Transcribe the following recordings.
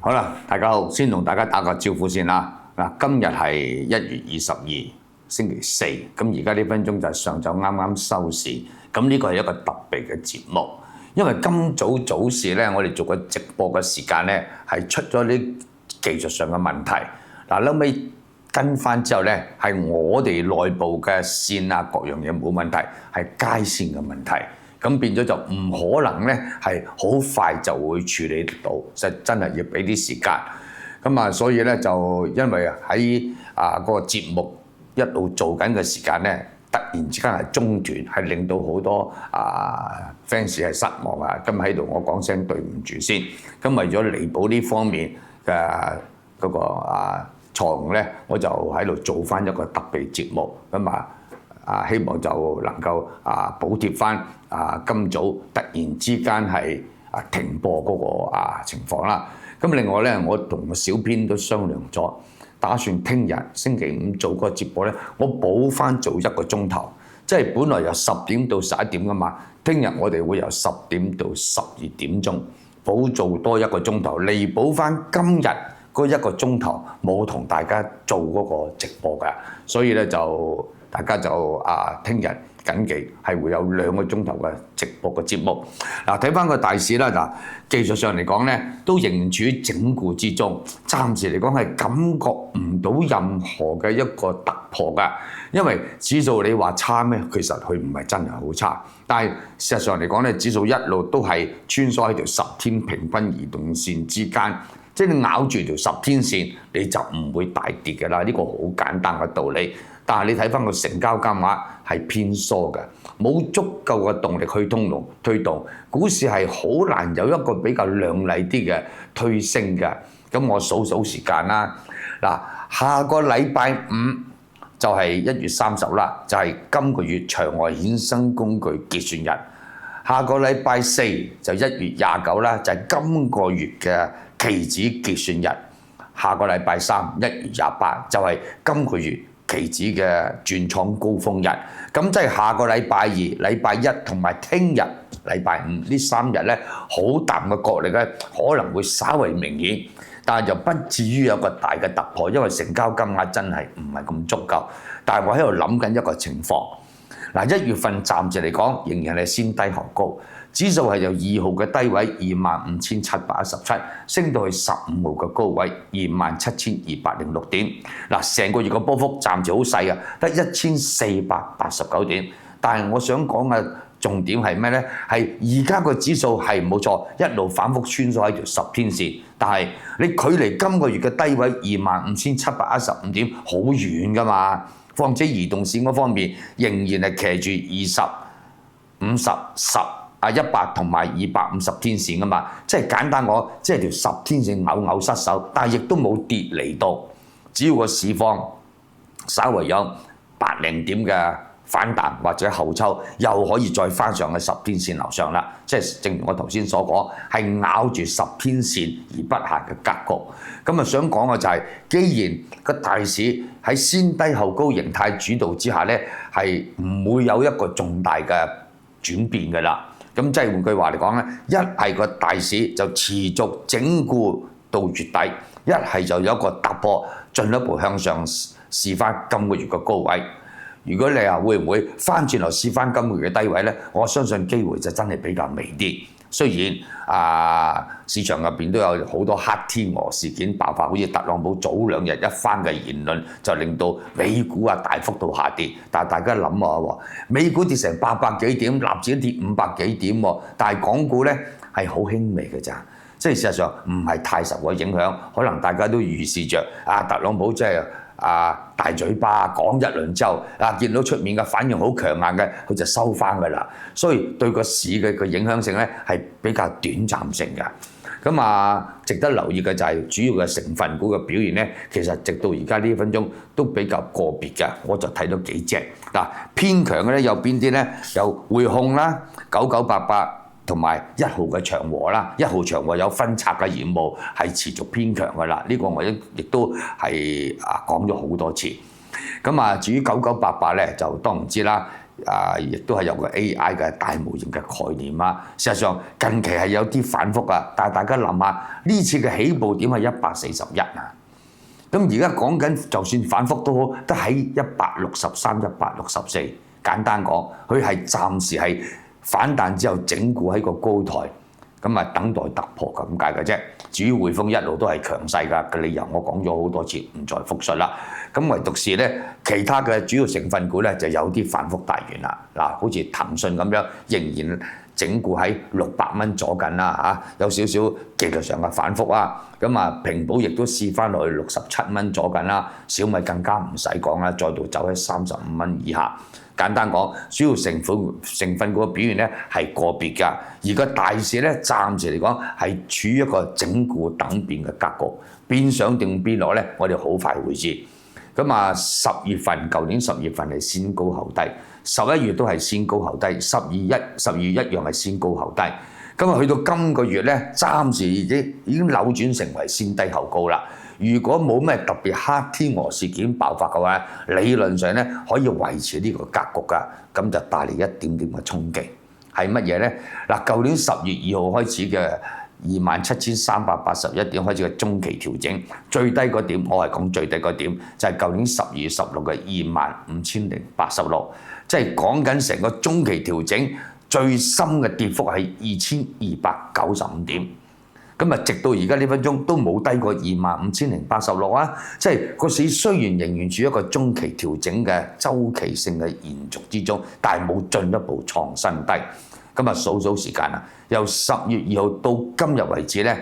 好啦，大家好，先同大家打個招呼先啦。嗱，今日係1月22，星期四。咁而家呢分鐘就係上晝啱啱收市。咁呢個係一個特別嘅節目，因為今早早市咧，我哋做個直播嘅時間咧，係出咗啲技術上嘅問題。嗱，後尾跟翻之後咧，係我哋內部嘅線啊，各樣嘢冇問題，係街線嘅問題。咁變咗就唔可能咧，係好快就會處理得到，實真係要俾啲時間。咁啊，所以咧就因為喺個節目一路做緊嘅時間咧，突然之間係中斷，係令到好多fans 係失望啊！咁喺度我講聲對唔住先。咁為咗彌補呢方面嘅嗰個錯誤咧，我就喺度做翻一個特別節目咁希望就能夠補貼翻今早突然之間係停播嗰個情況啦。咁另外咧，我同個小編都商量咗，打算聽日星期五做嗰個節目咧，我補翻做1個鐘頭，即係本來由10點到11點噶嘛，聽日我哋會由10點到12點鐘補做多1個鐘頭，彌補翻今日嗰1個鐘頭冇同大家做嗰個直播㗎，所以咧就大家就聽日緊記係會有2個鐘頭嘅直播嘅節目。嗱，睇翻個大市啦，嗱，技術上嚟講咧，都仍然處於整固之中，暫時嚟講係感覺唔到任何嘅一個突破㗎。因為指數你話差咩？其實佢唔係真係好差，但係事實上嚟講咧，指數一路都係穿梭喺條10天平均移動線之間。即係你咬住條10天線，你就唔會大跌嘅啦。呢個好簡單嘅道理。但係你睇翻個成交金額係偏疏嘅，冇足夠嘅動力去推動，股市係好難有一個比較亮麗啲嘅推升嘅。咁我數時間啦。嗱，下個禮拜5就係1月30啦，就係今個月場外衍生工具結算日。下個禮拜4就1月29啦，就係今個月嘅期指結算日。下個禮拜3 1月28就係今個月期指嘅轉創高峰日。咁即係下個禮拜2、禮拜1同埋聽日禮拜5呢3日咧，好淡嘅角力咧可能會稍為明顯，但係就不至於有個大嘅突破，因為成交金額真係唔係咁足夠。但係我喺度諗緊一個情況。嗱，1月份暫時嚟講仍然係先低後高，指數係由2號嘅低位25,717升到去15號嘅高位27,206點。嗱，成個月嘅波幅暫時好細啊，得1,489點。但係我想講嘅重點係咩呢？係而家個指數係冇錯，一路反覆穿梭喺條10天線，但係你距離今個月嘅低位25,715點好遠㗎嘛。況且移動線嗰方面仍然係騎住20、50、10、100同埋250天線噶嘛，即係簡單講，即係條10天線偶偶失守，但係亦都冇跌嚟到。只要個市況稍為有百零點嘅反彈或者後抽，又可以再翻上去10天線樓上啦。即係正如我頭先所講，係咬住10天線而不下嘅格局。咁啊，想講嘅就係，既然個大市喺先低後高形態主導之下咧，係唔會有一個重大嘅轉變嘅啦。咁即係換句話嚟講咧，一係個大市就持續整固到月底，一係就有一個突破，進一步向上試翻今個月嘅高位。如果你話會唔會翻轉頭試翻今個月嘅低位咧，我相信機會就真係比較微啲。雖然市場入邊都有好多黑天鵝事件爆發，好似特朗普早2日一番嘅言論，就令到美股大幅度下跌。但係大家諗下，美股跌成800幾點，納指跌500幾點，但係港股咧係好輕微嘅咋，即係事實上唔係太受個影響。可能大家都預示着特朗普即係大嘴巴講一輪之後，見到出面嘅反應好強硬嘅，佢就收翻㗎啦。所以對個市嘅影響性咧係比較短暫性嘅。咁值得留意嘅就係主要嘅成分股嘅表現咧，其實直到而家呢分鐘都比較個別嘅，我就睇到幾隻。偏強嘅咧有邊啲咧？有匯控啦、9988。同埋1號嘅長和啦，1號長和有分拆嘅業務係持續偏強嘅啦，呢個我亦都係講咗好多次。咁至於9988咧就當然知啦，亦都係有個 AI 嘅大模型嘅概念啊。事實上近期係有啲反覆啊，但係大家諗下呢次嘅起步點係141啊。咁而家講緊，就算反覆都好，都喺163、164。簡單講，佢係暫時係反彈之後整固喺個高台，咁啊等待突破咁解嘅啫。至於匯豐一路都係強勢㗎，嘅理由我講咗好多次，唔再複述啦。咁唯獨是咧，其他嘅主要成分股咧就有啲反覆大元啦。嗱，好似騰訊咁樣，仍然整固喺600蚊左近啦嚇，有少少技術上嘅反覆啊。咁啊，平保亦都試翻落去67蚊左近啦。小米更加唔使講啦，再度走喺35蚊以下。簡單講，主要成分股嘅表現咧係個別㗎，而個大市咧暫時嚟講係處於一個整固等變嘅格局，變上定變落咧，我哋好快會知。咁啊，10月份舊年10月份係先高後低，11月都係先高後低，12月一樣係先高後低。咁啊，去到今個月咧，暫時已經扭轉成為先低後高啦。如果冇咩特別黑天鵝事件爆發嘅話，理論上咧可以維持呢個格局㗎，咁就帶嚟一點點嘅衝擊。係乜嘢咧？嗱，舊年10月2號開始嘅27,381點開始嘅中期調整，最低個點我係講最低個點，就係舊年12月16嘅25,086，即係講緊成個中期調整最深嘅跌幅係2,295點。咁啊，直到而家呢分鐘都冇低過25,086啊！即係個市雖然仍然處於一個中期調整嘅周期性嘅延續之中，但係冇進一步創新低。咁啊，數時間啊，由10月2號到今日為止咧，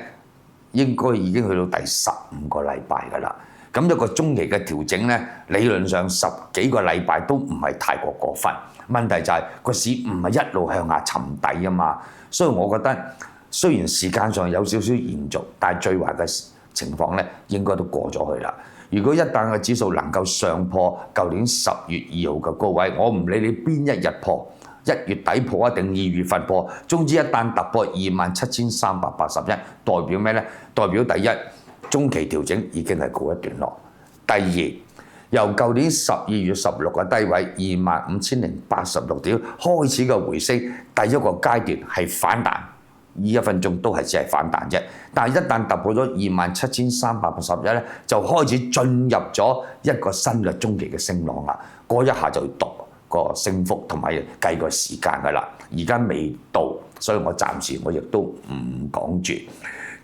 應該已經去到第15個禮拜㗎啦。咁一個中期嘅調整咧，理論上10幾個禮拜都唔係太過分。問題就係個市唔係一路向下沉底啊嘛，所以我覺得。雖然時間上有少少延續，但係最壞嘅情況咧應該都過咗去啦。如果一旦個指數能夠上破舊年10月2號嘅高位，我唔理你邊一日破，1月底破啊定2月份破，總之一旦突破27,381，代表咩咧？代表第一，中期調整已經係告一段落；第二，由舊年12月16嘅低位25,086點開始嘅回升，第一個階段係反彈。呢1分鐘都係只係反彈啫，但係一旦突破咗27,381咧，就開始進入咗一個新嘅中期嘅升浪啦。嗰一下就要讀個升幅同埋計個時間㗎啦。而家未到，所以我暫時亦都唔講住。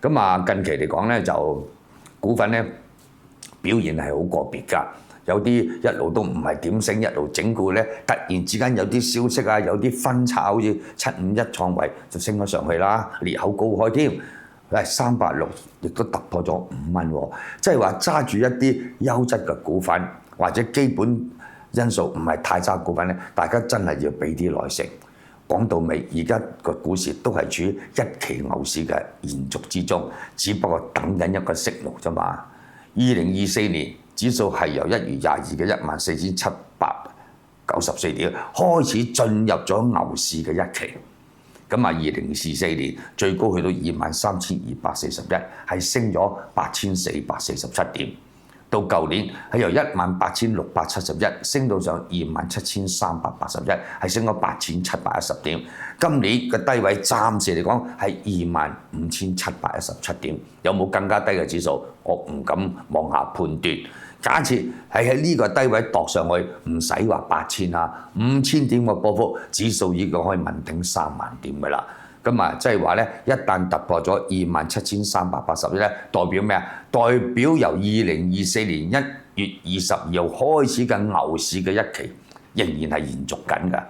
咁啊，近期嚟講咧，就股份咧表現係好個別㗎。有啲一路都唔係點升，一路整固咧，突然之間有啲消息啊，有啲分拆，好似751創維就升咗上去啦，裂口高開添，386亦都突破咗5蚊喎，即係話揸住一啲優質嘅股份或者基本因素唔係太差股份咧，大家真係要俾啲耐性。講到尾，而家個股市都係處於一期牛市嘅延續之中，只不過等緊一個息路啫嘛。2024年指數係由1月22嘅14,794點開始進入咗牛市嘅一期，咁啊2024年最高去到23,241，係升咗8,447點。到舊年係由18,671升到上27,381，係升咗8,710點。今年嘅低位暫時嚟講係25,717點，有冇更加低嘅指數？我唔敢妄下判斷。假設係喺呢個低位度上去，唔使話8,000啦，5,000點嘅波幅，指數已經可以問鼎3萬點㗎啦。咁啊，即係話咧，一旦突破咗27,381咧，代表咩啊？代表由2024年1月22號開始嘅牛市嘅一期，仍然係延續緊㗎。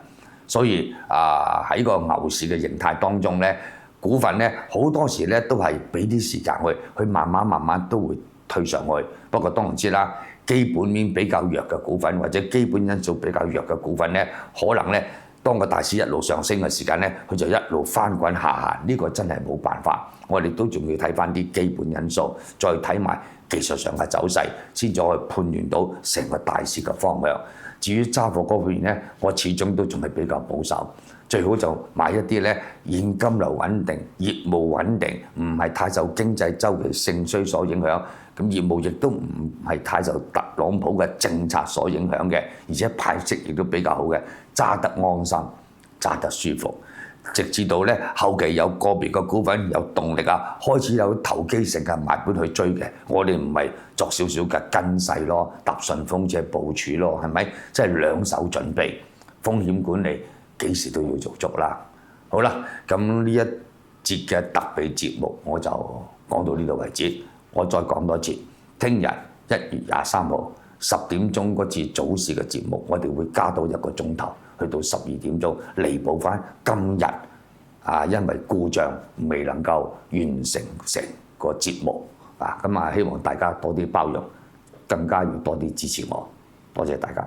所以喺個牛市嘅形態當中咧，股份咧好多時咧都係俾啲時間去慢慢都會推上去。不過當然知啦，基本面比較弱嘅股份或者基本因素比較弱嘅股份咧，可能咧。當個大市一路上升嘅時間咧，佢就一路翻滾下行，呢個真係冇辦法。我哋都仲要睇翻啲基本因素，再睇埋技術上嘅走勢，先至可以判斷到成個大市嘅方向。至於揸貨嗰邊咧，我始終都仲係比較保守，最好就買一啲咧現金流穩定、業務穩定，唔係太受經濟周期盛衰所影響。咁業務亦都唔係太受特朗普嘅政策所影響嘅，而且派息亦都比較好嘅，揸得安心，揸得舒服。直至到咧後期有個別嘅股份有動力啊，開始有投機性嘅買盤去追嘅，我哋唔係作少少嘅跟勢咯，搭順風車部署咯，係咪？即係兩手準備，風險管理幾時都要做足啦。好啦，咁呢一節嘅特別節目我就講到呢度為止，我再講多次，聽日1月23號10點鐘嗰次早市嘅節目，我哋會加多1個鐘頭。去到12點鐘，彌補翻今日因為故障未能夠完成成個節目咁希望大家多啲包容，更加要多啲支持我，多謝大家。